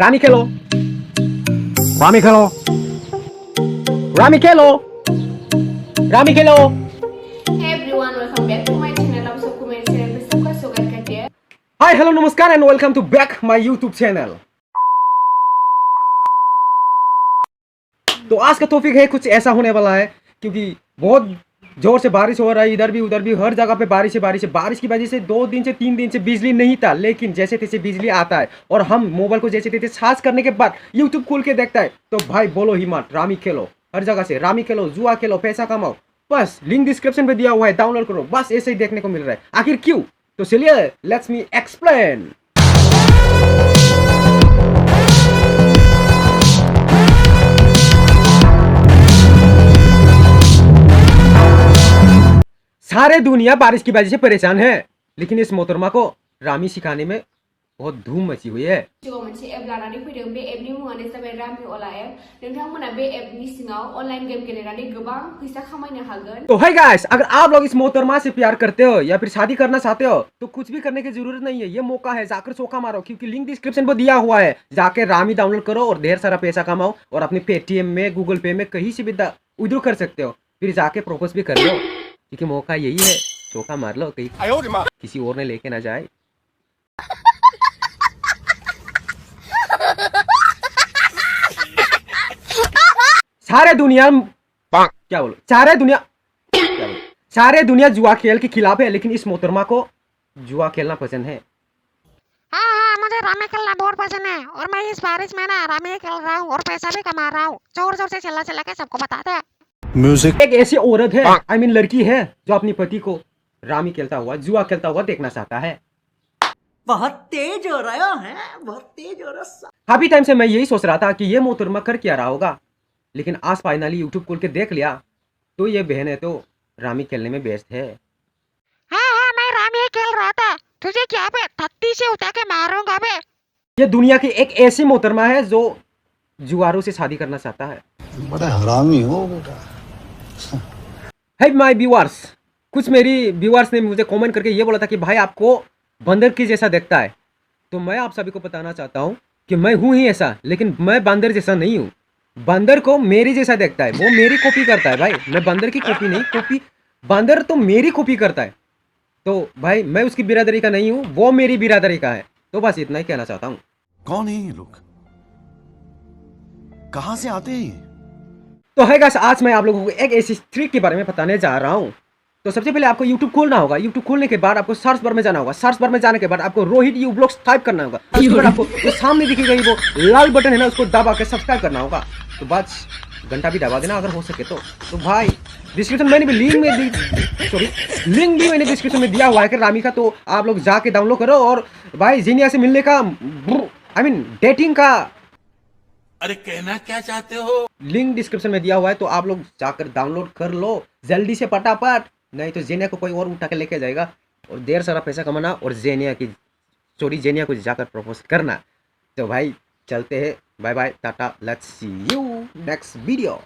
Rami Kelo. Rami Kelo. Rami Kelo. Rami Kelo. Hey everyone, welcome back to my channel. आप सबको मेरे channel पे सबका स्वागत करते हैं. Hi, hello, नमस्कार and welcome to back my YouTube channel. तो आज का टॉपिक है कुछ ऐसा होने वाला है क्योंकि बहुत जोर से बारिश हो रहा है, इधर भी उधर भी हर जगह पे बारिश है. बारिश की वजह से 2 दिन से 3 दिन से बिजली नहीं था, लेकिन जैसे तैसे बिजली आता है और हम मोबाइल को जैसे तैसे चार्ज करने के बाद यूट्यूब खोल के देखता है तो भाई बोलो ही मत, रामी खेलो. हर जगह से रामी खेलो, जुआ खेलो, पैसा कमाओ. बस लिंक डिस्क्रिप्शन पे दिया हुआ है, डाउनलोड करो. बस ऐसे ही देखने को मिल रहा है. आखिर क्यों? तो चलिए लेट्स मी एक्सप्लेन. सारे दुनिया बारिश की वजह से परेशान है, लेकिन इस मोहतरमा को रामी सिखाने में बहुत धूम मची हुई है. जो मोनसे एप लानानै फैदों. बे एपनि मुङानो जाबाय रामि अला एप. नोंथांमोना बे एपनि सिङाव अनलाइन गेम गेलेनानै गोबां फैसा खामायनो हागोन. तो है गाइस, अगर आप लोग इस मोहतरमा से प्यार करते हो या फिर शादी करना चाहते हो तो कुछ भी करने की जरूरत नहीं है. ये मौका है, जाकर चौका मारो क्योंकि लिंक डिस्क्रिप्शन पर दिया हुआ है. जाके रामी डाउनलोड करो और ढेर सारा पैसा कमाओ और अपने पेटीएम में, गूगल पे में कहीं से भी विड्रॉ कर सकते हो. फिर जाके प्रपोज भी कर लो क्योंकि मौका यही है. चौका मार लो, कहीं किसी और ने लेके ना जाए. सारे दुनिया सारे दुनिया जुआ खेल के खिलाफ है, लेकिन इस मोहतरमा को जुआ खेलना पसंद है. हाँ, मुझे रामी खेलना बहुत पसंद है और मैं इस बारिश में ना रामी खेल रहा हूँ और पैसा भी कमा रहा हूँ. जोर जोर से चिल्ला चिल्ला के सबको बताते हैं. म्यूजिक. एक ऐसी औरत है, आई मीन लड़की है, जो अपने पति को रामी खेलता हुआ, जुआ खेलता हुआ देखना चाहता है. बहुत तेज हो रहा है, बहुत तेज हो रहा है. काफी टाइम से मैं यही सोच रहा था कि ये मोहतरमा कर क्या रहा होगा, लेकिन आज फाइनली यूट्यूब खोल के देख लिया तो ये बहन है तो रामी खेलने में बेस्ट है. हाँ, मैं रामी खेल रहा था. तुझे क्या पे थत्ती से उठा के मारूंगा बे. ये दुनिया की एक ऐसी मोहतरमा है जो जुआरों से शादी करना चाहता है. बड़ा हरामी हो बेटा. है माय व्यूअर्स, कुछ मेरी व्यूअर्स ने मुझे कमेंट करके ये बोला था कि भाई आपको बंदर की जैसा देखता है. तो मैं आप सभी को बताना चाहता हूँ कि मैं हूँ ही ऐसा, लेकिन मैं बंदर जैसा नहीं हूँ. बंदर को मेरी जैसा देखता है, वो मेरी कॉपी करता है. भाई मैं बंदर की कॉपी नहीं, बंदर तो मेरी कॉपी करता है. तो भाई मैं उसकी बिरादरी का नहीं हूँ, वो मेरी बिरादरी का है. तो बस इतना ही कहना चाहता हूँ. कौन है ये लोग? कहां से आते हैं? तो है गाइस, आज मैं आप लोगों को एक ऐसी ट्रिक के बारे में बताने जा रहा हूँ. तो सबसे पहले आपको YouTube खोलना होगा. YouTube खोलने के बाद आपको सर्च बार में जाना होगा. सर्च बार में जाने के बाद आपको रोहित यू ब्लॉग्स टाइप करना होगा. उसके बाद आपको जो सामने दिखी गई वो लाल बटन है ना, उसको दबा के सब्सक्राइब करना होगा. तो बस घंटा भी दबा देना अगर हो सके तो. भाई डिस्क्रिप्शन मैंने भी लिंक भी मैंने डिस्क्रिप्शन में दिया हुआ है कि रामी का. तो आप लोग जाके डाउनलोड करो और भाई जीनिया से मिलने का, आई मीन डेटिंग का, अरे कहना क्या चाहते हो? लिंक डिस्क्रिप्शन में दिया हुआ है. तो आप लोग जाकर डाउनलोड कर लो जल्दी से फटाफट, नहीं तो जेनिया को कोई और उठा के लेके जाएगा और ढेर सारा पैसा कमाना और जेनिया को जाकर प्रपोज करना. तो भाई चलते हैं. Bye bye, tata, let's see you next video.